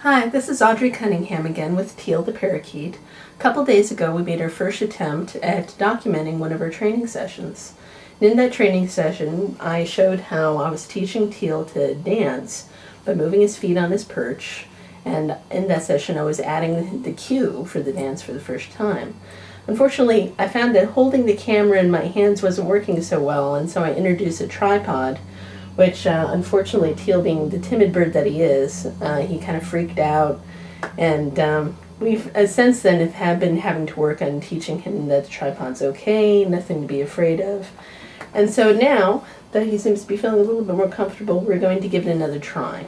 Hi, this is Audrey Cunningham again with Teal the Parakeet. A couple days ago we made our first attempt at documenting one of our training sessions. In that training session I showed how I was teaching Teal to dance by moving his feet on his perch, and in that session I was adding the cue for the dance for the first time. Unfortunately, I found that holding the camera in my hands wasn't working so well, and so I introduced a tripod, which unfortunately, Teal, being the timid bird that he is, he kind of freaked out, and we've since then have been having to work on teaching him that the tripod's okay, nothing to be afraid of. And so now that he seems to be feeling a little bit more comfortable, we're going to give it another try.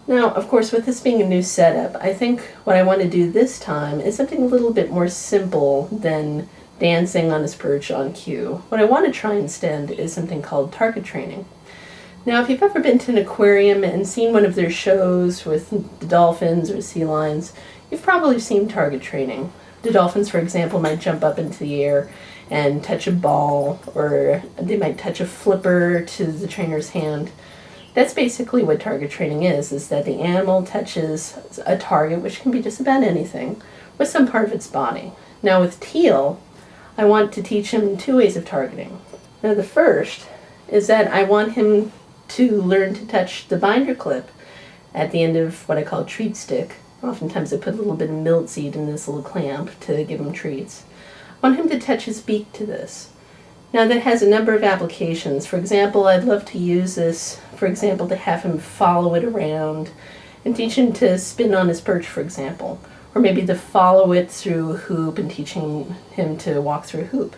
Now, of course, with this being a new setup, I think what I want to do this time is something a little bit more simple than dancing on his perch on cue. What I want to try instead is something called target training. Now, if you've ever been to an aquarium and seen one of their shows with the dolphins or sea lions, you've probably seen target training. The dolphins, for example, might jump up into the air and touch a ball, or they might touch a flipper to the trainer's hand. That's basically what target training is that the animal touches a target, which can be just about anything, with some part of its body. Now with Teal, I want to teach him two ways of targeting. Now the first is that I want him to learn to touch the binder clip at the end of what I call a treat stick. Oftentimes I put a little bit of millet seed in this little clamp to give him treats. I want him to touch his beak to this. Now that has a number of applications. For example, I'd love to use this, for example, to have him follow it around and teach him to spin on his perch, for example. Or maybe to follow it through a hoop and teaching him to walk through a hoop.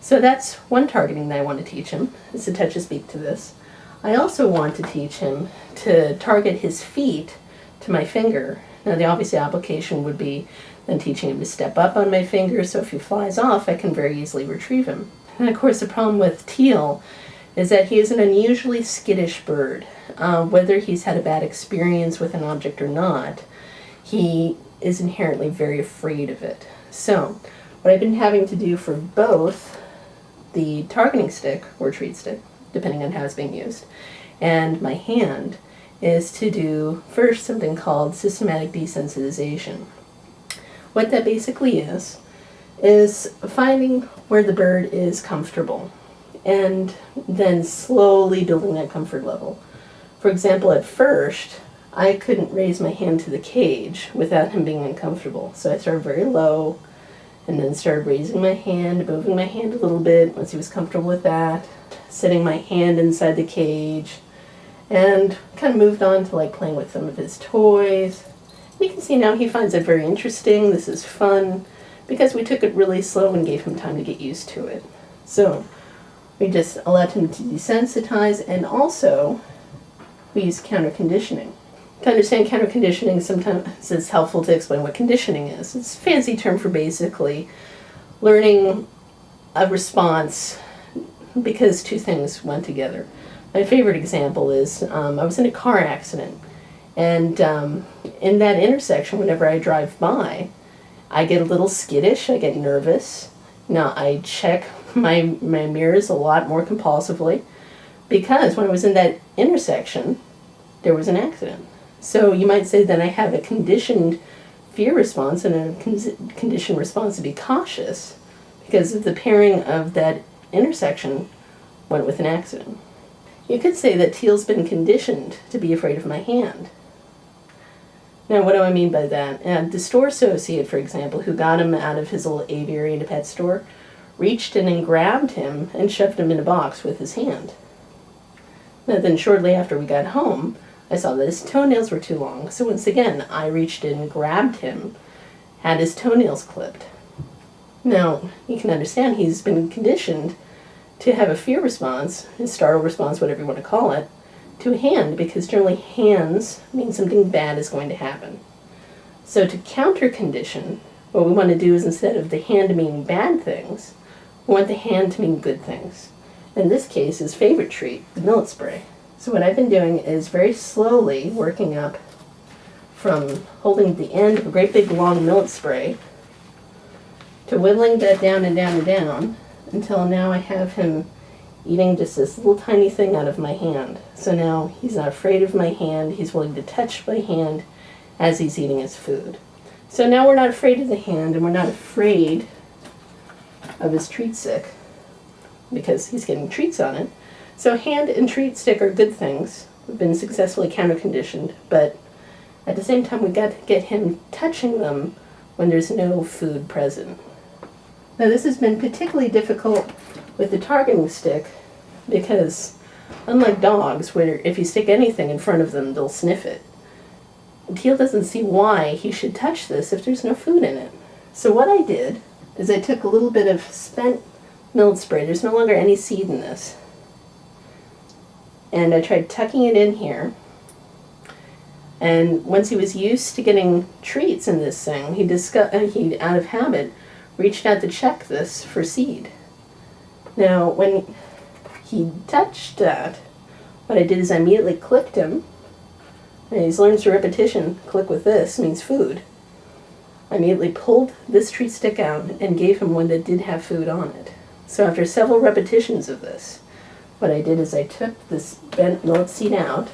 So that's one targeting that I want to teach him, is to touch his beak to this. I also want to teach him to target his feet to my finger. Now the obvious application would be then teaching him to step up on my finger, so if he flies off, I can very easily retrieve him. And of course the problem with Teal is that he is an unusually skittish bird. Whether he's had a bad experience with an object or not, he is inherently very afraid of it. So what I've been having to do for both the targeting stick or treat stick, depending on how it's being used, and my hand is to do first something called systematic desensitization. What that basically is finding where the bird is comfortable and then slowly building that comfort level. For example, at first I couldn't raise my hand to the cage without him being uncomfortable. So I started very low and then started raising my hand, moving my hand a little bit once he was comfortable with that, setting my hand inside the cage, and kind of moved on to like playing with some of his toys. You can see now he finds it very interesting. This is fun because we took it really slow and gave him time to get used to it. So we just allowed him to desensitize, and also we use counter conditioning. To understand counter conditioning, sometimes it's helpful to explain what conditioning is. It's a fancy term for basically learning a response because two things went together. My favorite example is I was in a car accident, and in that intersection, whenever I drive by, I get a little skittish, I get nervous. Now I check my mirrors a lot more compulsively because when I was in that intersection, there was an accident. So you might say that I have a conditioned fear response and a conditioned response to be cautious because of the pairing of that intersection went with an accident. You could say that Teal's been conditioned to be afraid of my hand. Now what do I mean by that? The store associate, for example, who got him out of his little aviary in a pet store, reached in and grabbed him and shoved him in a box with his hand. Now then shortly after we got home, I saw that his toenails were too long, so once again I reached in, grabbed him, had his toenails clipped. Now, you can understand he's been conditioned to have a fear response, a startle response, whatever you want to call it, to a hand, because generally hands mean something bad is going to happen. So to counter condition, what we want to do is instead of the hand meaning bad things, we want the hand to mean good things. In this case, his favorite treat, the millet spray. So what I've been doing is very slowly working up from holding the end of a great big long millet spray to whittling that down and down and down until now I have him eating just this little tiny thing out of my hand. So now he's not afraid of my hand. He's willing to touch my hand as he's eating his food. So now we're not afraid of the hand, and we're not afraid of his treat stick because he's getting treats on it. So hand and treat stick are good things. We've been successfully counter-conditioned, but at the same time we got to get him touching them when there's no food present. Now this has been particularly difficult with the targeting stick because unlike dogs, where if you stick anything in front of them, they'll sniff it, Teal doesn't see why he should touch this if there's no food in it. So what I did is I took a little bit of spent millet spray. There's no longer any seed in this. And I tried tucking it in here. And once he was used to getting treats in this thing, he out of habit, reached out to check this for seed. Now, when he touched that, what I did is I immediately clicked him. And he's learned through repetition, click with this means food. I immediately pulled this treat stick out and gave him one that did have food on it. So after several repetitions of this, what I did is I took this bent millet seed out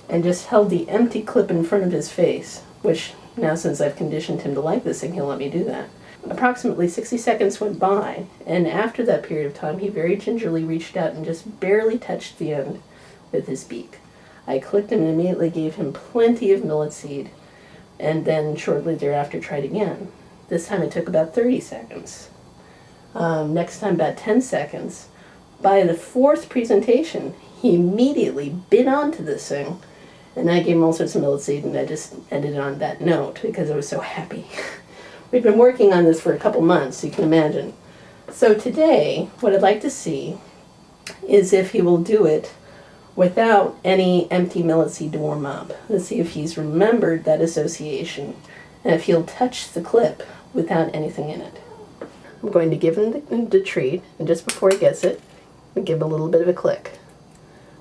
and just held the empty clip in front of his face, which now since I've conditioned him to like this thing, he'll let me do that. Approximately 60 seconds went by, and after that period of time, he very gingerly reached out and just barely touched the end with his beak. I clicked him and immediately gave him plenty of millet seed, and then shortly thereafter tried again. This time it took about 30 seconds. Next time about 10 seconds. By the fourth presentation, he immediately bit onto this thing, and I gave him all sorts of millet seed, and I just ended on that note because I was so happy. We've been working on this for a couple months, you can imagine. So today, what I'd like to see is if he will do it without any empty millet seed to warm up. Let's see if he's remembered that association and if he'll touch the clip without anything in it. I'm going to give him the treat, and just before he gets it, we give him a little bit of a click.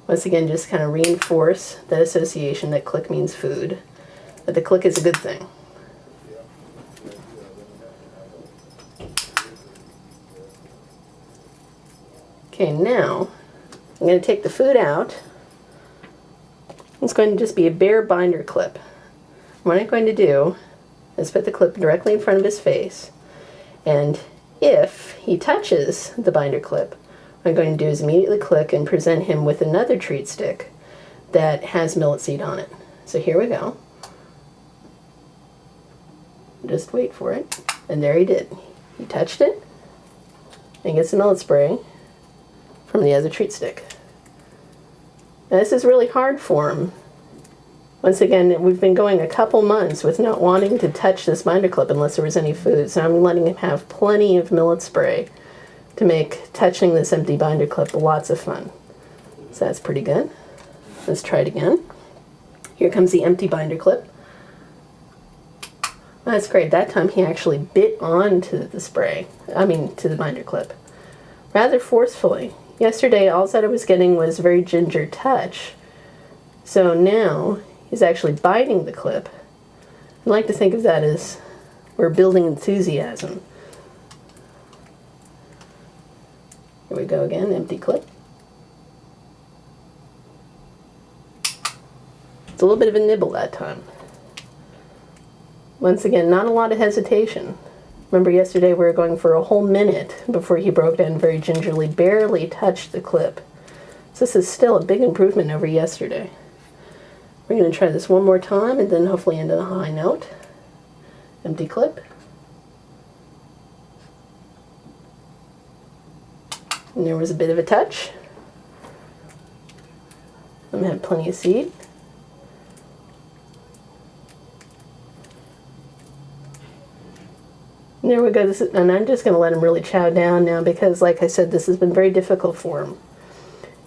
Once again, just kind of reinforce that association that click means food, but the click is a good thing. Okay, now I'm going to take the food out. It's going to just be a bare binder clip. What I'm going to do is put the clip directly in front of his face, and if he touches the binder clip, what I'm going to do is immediately click and present him with another treat stick that has millet seed on it. So here we go. Just wait for it. And there he did. He touched it and gets the millet spray from the other treat stick. Now this is really hard for him. Once again, we've been going a couple months with not wanting to touch this binder clip unless there was any food, so I'm letting him have plenty of millet spray to make touching this empty binder clip lots of fun. So that's pretty good. Let's try it again. Here comes the empty binder clip. That's great. That time he actually bit onto the spray, to the binder clip, rather forcefully. Yesterday, all that I was getting was very ginger touch. So now he's actually biting the clip. I like to think of that as we're building enthusiasm. Here we go again, empty clip. It's a little bit of a nibble that time. Once again, not a lot of hesitation. Remember yesterday we were going for a whole minute before he broke down very gingerly, barely touched the clip. So this is still a big improvement over yesterday. We're going to try this one more time and then hopefully end on a high note. Empty clip. And there was a bit of a touch. I'm going to have plenty of seed. And there we go. And I'm just going to let him really chow down now because, like I said, this has been very difficult for him.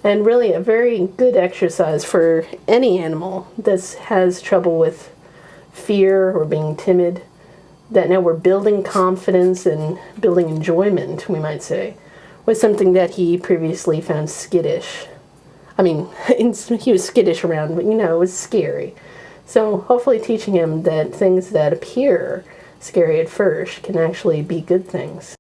And really a very good exercise for any animal that has trouble with fear or being timid, that now we're building confidence and building enjoyment, we might say, with something that he previously found skittish. He was skittish around, but it was scary. So hopefully teaching him that things that appear scary at first can actually be good things.